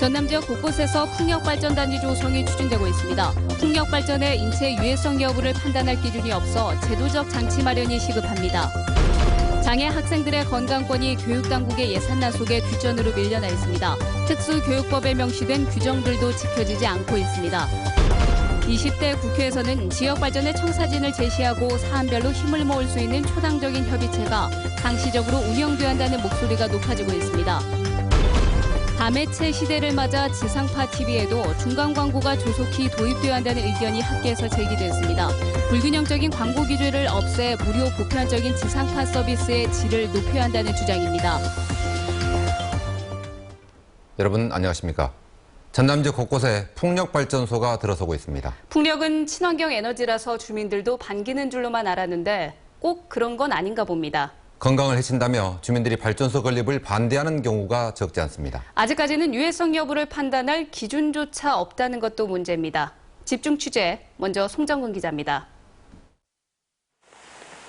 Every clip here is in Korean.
전남 지역 곳곳에서 풍력발전단지 조성이 추진되고 있습니다. 풍력발전의 인체 유해성 여부를 판단할 기준이 없어 제도적 장치 마련이 시급합니다. 장애 학생들의 건강권이 교육당국의 예산난 속에 뒷전으로 밀려나 있습니다. 특수교육법에 명시된 규정들도 지켜지지 않고 있습니다. 20대 국회에서는 지역발전의 청사진을 제시하고 사안별로 힘을 모을 수 있는 초당적인 협의체가 상시적으로 운영돼야 한다는 목소리가 높아지고 있습니다. 다매체 시대를 맞아 지상파 TV에도 중간 광고가 조속히 도입돼야 한다는 의견이 학계에서 제기됐습니다. 불균형적인 광고 규제를 없애 무료 보편적인 지상파 서비스의 질을 높여야 한다는 주장입니다. 여러분 안녕하십니까? 전남 지역 곳곳에 풍력발전소가 들어서고 있습니다. 풍력은 친환경 에너지라서 주민들도 반기는 줄로만 알았는데 꼭 그런 건 아닌가 봅니다. 건강을 해친다며 주민들이 발전소 건립을 반대하는 경우가 적지 않습니다. 아직까지는 유해성 여부를 판단할 기준조차 없다는 것도 문제입니다. 집중 취재, 먼저 송정근 기자입니다.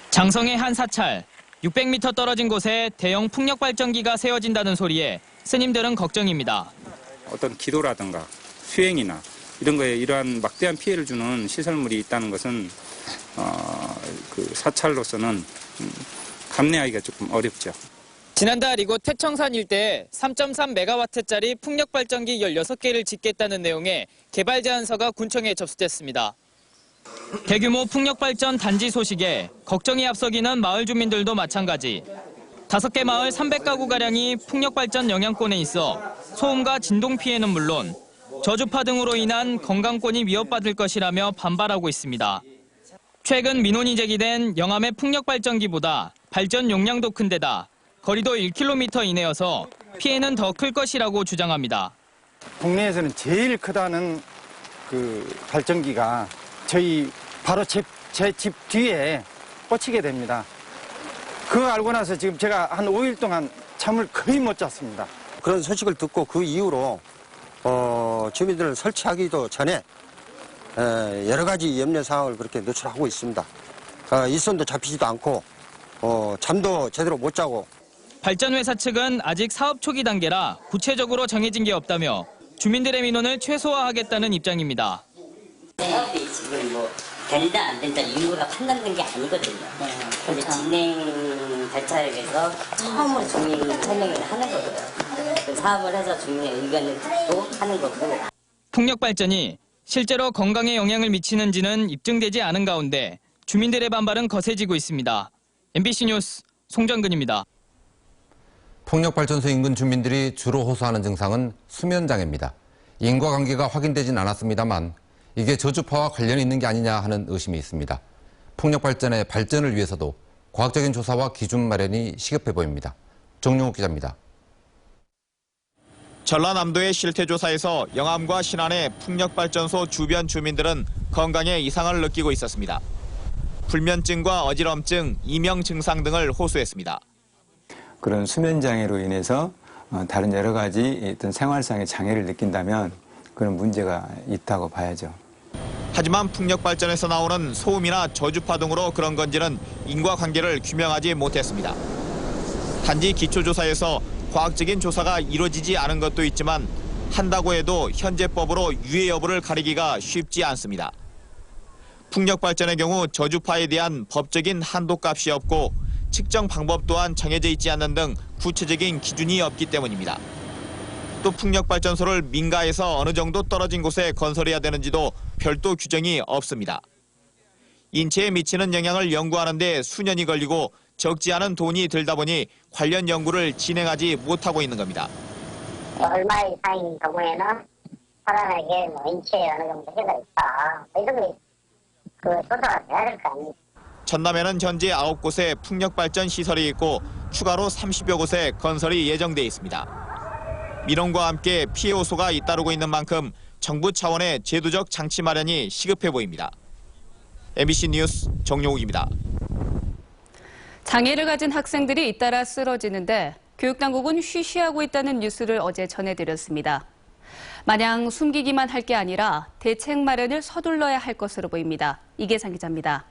장성의 한 사찰, 600m 떨어진 곳에 대형 풍력발전기가 세워진다는 소리에 스님들은 걱정입니다. 어떤 기도라든가 수행이나 이런 거에 이러한 막대한 피해를 주는 시설물이 있다는 것은 그 사찰로서는 감내하기가 조금 어렵죠. 지난달 이곳 태청산 일대에 3.3메가와트짜리 풍력발전기 16개를 짓겠다는 내용의 개발 제안서가 군청에 접수됐습니다. 대규모 풍력발전 단지 소식에 걱정이 앞서기는 마을 주민들도 마찬가지. 5개 마을 300가구가량이 풍력발전 영향권에 있어 소음과 진동 피해는 물론 저주파 등으로 인한 건강권이 위협받을 것이라며 반발하고 있습니다. 최근 민원이 제기된 영암의 풍력발전기보다 발전 용량도 큰 데다 거리도 1km 이내여서 피해는 더 클 것이라고 주장합니다. 국내에서는 제일 크다는 그 발전기가 저희 바로 제 집 뒤에 꽂히게 됩니다. 그거 알고 나서 지금 제가 한 5일 동안 잠을 거의 못 잤습니다. 그런 소식을 듣고 그 이후로 주민들을 설치하기도 전에 여러 가지 염려 사항을 그렇게 노출하고 있습니다. 일손도 잡히지도 않고 잠도 제대로 못 자고. 발전회사 측은 아직 사업 초기 단계라 구체적으로 정해진 게 없다며 주민들의 민원을 최소화하겠다는 입장입니다. 사업이 지금 된다 안 된다 이유가 판단된 게 아니거든요. 근데 진행 절차에서 처음으로 주민 설명을 하는 거고요. 사업을 해서 주민의 의견을 듣고 하는 거고. 풍력 발전이 실제로 건강에 영향을 미치는지는 입증되지 않은 가운데 주민들의 반발은 거세지고 있습니다. MBC 뉴스 송정근입니다. 풍력발전소 인근 주민들이 주로 호소하는 증상은 수면장애입니다. 인과관계가 확인되진 않았습니다만 이게 저주파와 관련이 있는 게 아니냐 하는 의심이 있습니다. 풍력발전의 발전을 위해서도 과학적인 조사와 기준 마련이 시급해 보입니다. 정용욱 기자입니다. 전라남도의 실태조사에서 영암과 신안의 풍력발전소 주변 주민들은 건강에 이상을 느끼고 있었습니다. 불면증과 어지럼증, 이명 증상 등을 호소했습니다. 그런 수면장애로 인해서 다른 여러 가지 어떤 생활상의 장애를 느낀다면 그런 문제가 있다고 봐야죠. 하지만 풍력발전에서 나오는 소음이나 저주파 등으로 그런 건지는 인과관계를 규명하지 못했습니다. 단지 기초조사에서 과학적인 조사가 이루어지지 않은 것도 있지만 한다고 해도 현재 법으로 유해 여부를 가리기가 쉽지 않습니다. 풍력발전의 경우 저주파에 대한 법적인 한도값이 없고 측정 방법 또한 정해져 있지 않는 등 구체적인 기준이 없기 때문입니다. 또 풍력발전소를 민가에서 어느 정도 떨어진 곳에 건설해야 되는지도 별도 규정이 없습니다. 인체에 미치는 영향을 연구하는 데 수년이 걸리고 적지 않은 돈이 들다 보니 관련 연구를 진행하지 못하고 있는 겁니다. 얼마 이상인 경우에는 사람에게 인체에 어느 정도 해가 있다. 이런 게 조사가 돼야 될 거 아닙니까? 전남에는 현재 9곳에 풍력발전 시설이 있고 추가로 30여 곳에 건설이 예정돼 있습니다. 민원과 함께 피해 호소가 잇따르고 있는 만큼 정부 차원의 제도적 장치 마련이 시급해 보입니다. MBC 뉴스 정용욱입니다. 장애를 가진 학생들이 잇따라 쓰러지는데 교육당국은 쉬쉬하고 있다는 뉴스를 어제 전해드렸습니다. 마냥 숨기기만 할 게 아니라 대책 마련을 서둘러야 할 것으로 보입니다. 이계상 기자입니다.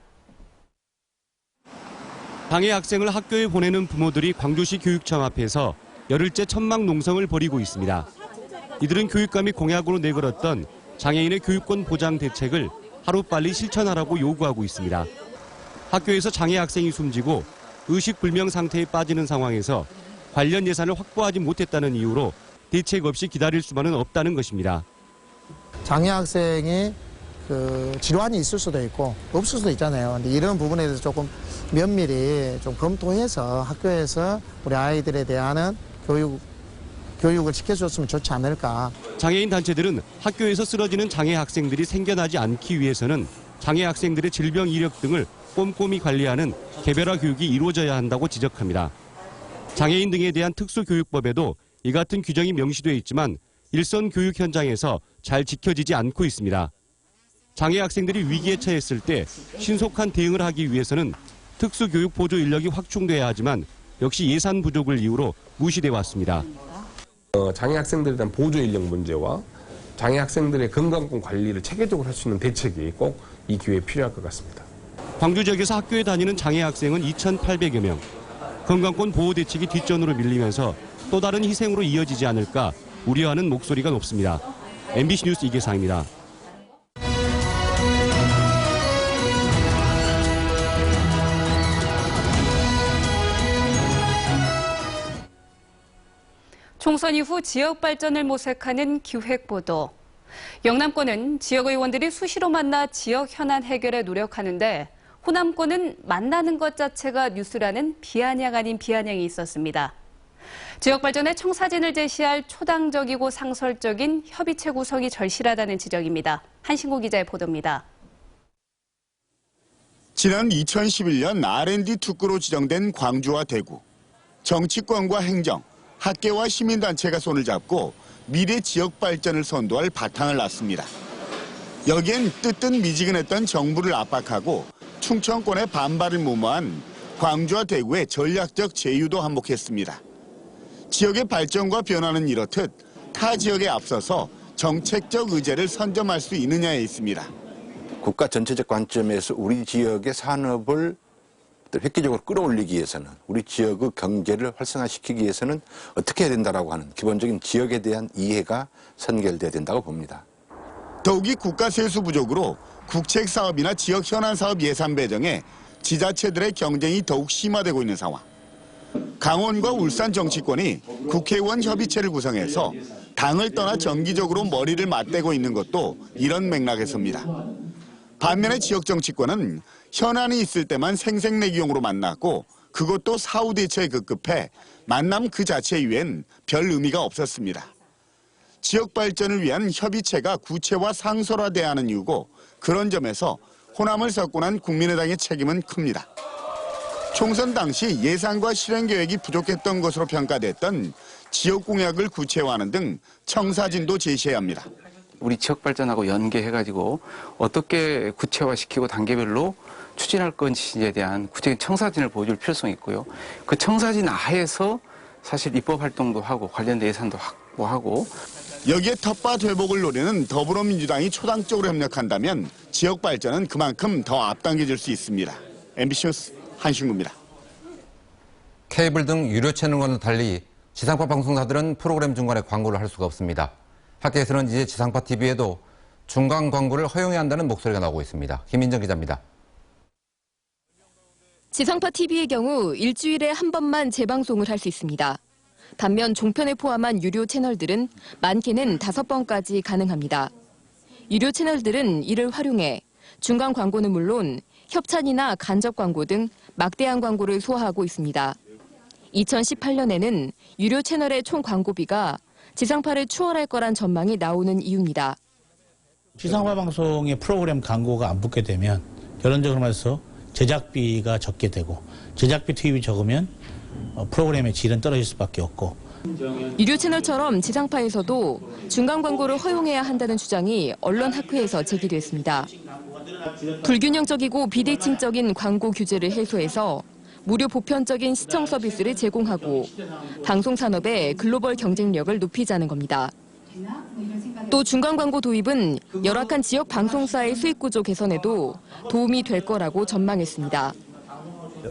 장애 학생을 학교에 보내는 부모들이 광주시 교육청 앞에서 열흘째 천막 농성을 벌이고 있습니다. 이들은 교육감이 공약으로 내걸었던 장애인의 교육권 보장 대책을 하루빨리 실천하라고 요구하고 있습니다. 학교에서 장애 학생이 숨지고 의식불명 상태에 빠지는 상황에서 관련 예산을 확보하지 못했다는 이유로 대책 없이 기다릴 수만은 없다는 것입니다. 장애 학생이 질환이 있을 수도 있고 없을 수도 있잖아요. 근데 이런 부분에 대해서 조금 면밀히 좀 검토해서 학교에서 우리 아이들에 대한 교육을 시켜줬으면 좋지 않을까. 장애인 단체들은 학교에서 쓰러지는 장애 학생들이 생겨나지 않기 위해서는 장애 학생들의 질병 이력 등을 꼼꼼히 관리하는 개별화 교육이 이루어져야 한다고 지적합니다. 장애인 등에 대한 특수교육법에도 이 같은 규정이 명시되어 있지만 일선 교육 현장에서 잘 지켜지지 않고 있습니다. 장애 학생들이 위기에 처했을 때 신속한 대응을 하기 위해서는 특수교육 보조 인력이 확충돼야 하지만 역시 예산 부족을 이유로 무시돼 왔습니다. 장애 학생들에 대한 보조 인력 문제와 장애 학생들의 건강권 관리를 체계적으로 할 수 있는 대책이 꼭 이 기회에 필요할 것 같습니다. 광주 지역에서 학교에 다니는 장애 학생은 2,800여 명. 건강권 보호 대책이 뒷전으로 밀리면서 또 다른 희생으로 이어지지 않을까 우려하는 목소리가 높습니다. MBC 뉴스 이계상입니다. 총선 이후 지역 발전을 모색하는 기획보도. 영남권은 지역의원들이 수시로 만나 지역 현안 해결에 노력하는데 호남권은 만나는 것 자체가 뉴스라는 비아냥 아닌 비아냥이 있었습니다. 지역 발전에 청사진을 제시할 초당적이고 상설적인 협의체 구성이 절실하다는 지적입니다. 한신구 기자의 보도입니다. 지난 2011년 R&D 특구로 지정된 광주와 대구. 정치권과 행정, 학계와 시민단체가 손을 잡고 미래 지역 발전을 선도할 바탕을 놨습니다. 여기엔 뜨뜻미지근했던 정부를 압박하고 충청권의 반발을 무마한 광주와 대구의 전략적 제휴도 한몫했습니다. 지역의 발전과 변화는 이렇듯 타 지역에 앞서서 정책적 의제를 선점할 수 있느냐에 있습니다. 국가 전체적 관점에서 우리 지역의 산업을 획기적으로 끌어올리기 위해서는 우리 지역의 경제를 활성화시키기 위해서는 어떻게 해야 된다라고 하는 기본적인 지역에 대한 이해가 선결돼야 된다고 봅니다. 더욱이 국가 세수 부족으로 국책 사업이나 지역 현안 사업 예산 배정에 지자체들의 경쟁이 더욱 심화되고 있는 상황. 강원과 울산 정치권이 국회의원 협의체를 구성해서 당을 떠나 정기적으로 머리를 맞대고 있는 것도 이런 맥락에서입니다. 반면에 지역 정치권은 현안이 있을 때만 생색내기용으로 만났고 그것도 사후 대처에 급급해 만남 그 자체 이외엔 별 의미가 없었습니다. 지역 발전을 위한 협의체가 구체화 상설화돼야 하는 이유고 그런 점에서 호남을 석권한 국민의당의 책임은 큽니다. 총선 당시 예산과 실행 계획이 부족했던 것으로 평가됐던 지역 공약을 구체화하는 등 청사진도 제시해야 합니다. 우리 지역 발전하고 연계해가지고 어떻게 구체화시키고 단계별로 추진할 건지에 대한 구체적인 청사진을 보여줄 필요성이 있고요. 그 청사진 하에서 사실 입법 활동도 하고 관련된 예산도 확보하고 여기에 텃밭 회복을 노리는 더불어민주당이 초당적으로 협력한다면 지역 발전은 그만큼 더 앞당겨질 수 있습니다. MBC 뉴스 한신구입니다. 케이블 등 유료 채널과는 달리 지상파 방송사들은 프로그램 중간에 광고를 할 수가 없습니다. 학계에서는 이제 지상파 TV에도 중간 광고를 허용해야 한다는 목소리가 나오고 있습니다. 김민정 기자입니다. 지상파 TV의 경우 일주일에 한 번만 재방송을 할 수 있습니다. 반면 종편을 포함한 유료 채널들은 많게는 5번까지 가능합니다. 유료 채널들은 이를 활용해 중간 광고는 물론 협찬이나 간접 광고 등 막대한 광고를 소화하고 있습니다. 2018년에는 유료 채널의 총 광고비가 지상파를 추월할 거란 전망이 나오는 이유입니다. 지상파 방송의 프로그램 광고가 안 붙게 되면 결론적으로 말해서 제작비가 적게 되고 제작비 투입이 적으면 프로그램의 질은 떨어질 수밖에 없고. 유료 채널처럼 지상파에서도 중간 광고를 허용해야 한다는 주장이 언론학회에서 제기됐습니다. 불균형적이고 비대칭적인 광고 규제를 해소해서 무료 보편적인 시청 서비스를 제공하고 방송 산업의 글로벌 경쟁력을 높이자는 겁니다. 또 중간 광고 도입은 열악한 지역 방송사의 수익 구조 개선에도 도움이 될 거라고 전망했습니다.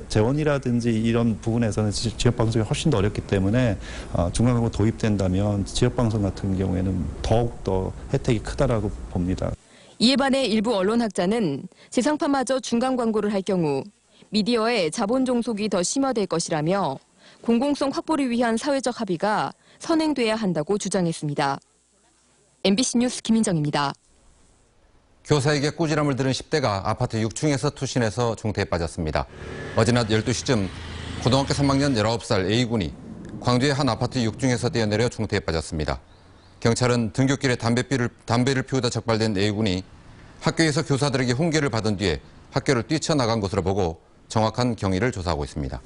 재원이라든지 이런 부분에서는 지역방송이 훨씬 더 어렵기 때문에 중간광고 도입된다면 지역방송 같은 경우에는 더욱더 혜택이 크다라고 봅니다. 이에 반해 일부 언론학자는 지상파마저 중간 광고를 할 경우 미디어의 자본 종속이 더 심화될 것이라며 공공성 확보를 위한 사회적 합의가 선행돼야 한다고 주장했습니다. MBC 뉴스 김인정입니다. 교사에게 꾸지람을 들은 10대가 아파트 6층에서 투신해서 중태에 빠졌습니다. 어제 낮 12시쯤 고등학교 3학년 19살 A군이 광주의 한 아파트 6층에서 뛰어내려 중태에 빠졌습니다. 경찰은 등굣길에 담배를 피우다 적발된 A군이 학교에서 교사들에게 훈계를 받은 뒤에 학교를 뛰쳐나간 것으로 보고 정확한 경위를 조사하고 있습니다.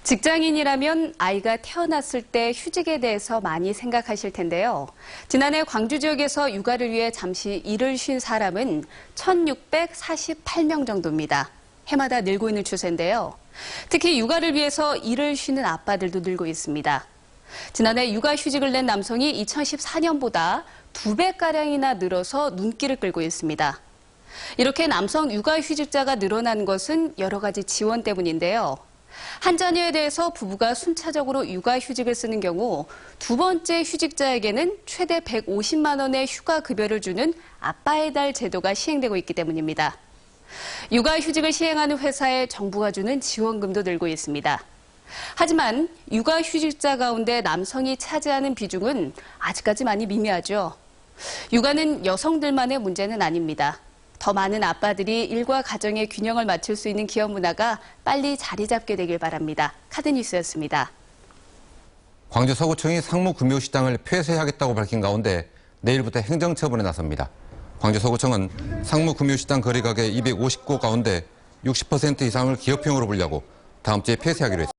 직장인이라면 아이가 태어났을 때 휴직에 대해서 많이 생각하실 텐데요. 지난해 광주 지역에서 육아를 위해 잠시 일을 쉰 사람은 1,648명 정도입니다. 해마다 늘고 있는 추세인데요. 특히 육아를 위해서 일을 쉬는 아빠들도 늘고 있습니다. 지난해 육아휴직을 낸 남성이 2014년보다 2배가량이나 늘어서 눈길을 끌고 있습니다. 이렇게 남성 육아휴직자가 늘어난 것은 여러 가지 지원 때문인데요. 한 자녀에 대해서 부부가 순차적으로 육아휴직을 쓰는 경우 두 번째 휴직자에게는 최대 150만 원의 휴가급여를 주는 아빠의 달 제도가 시행되고 있기 때문입니다. 육아휴직을 시행하는 회사에 정부가 주는 지원금도 늘고 있습니다. 하지만 육아휴직자 가운데 남성이 차지하는 비중은 아직까지 많이 미미하죠. 육아는 여성들만의 문제는 아닙니다. 더 많은 아빠들이 일과 가정의 균형을 맞출 수 있는 기업 문화가 빨리 자리 잡게 되길 바랍니다. 카드뉴스였습니다. 광주 서구청이 상무금요시장을 폐쇄하겠다고 밝힌 가운데 내일부터 행정처분에 나섭니다. 광주 서구청은 상무금요시장 거래가게 250곳 가운데 60% 이상을 기업형으로 분류하고 다음 주에 폐쇄하기로 했습니다.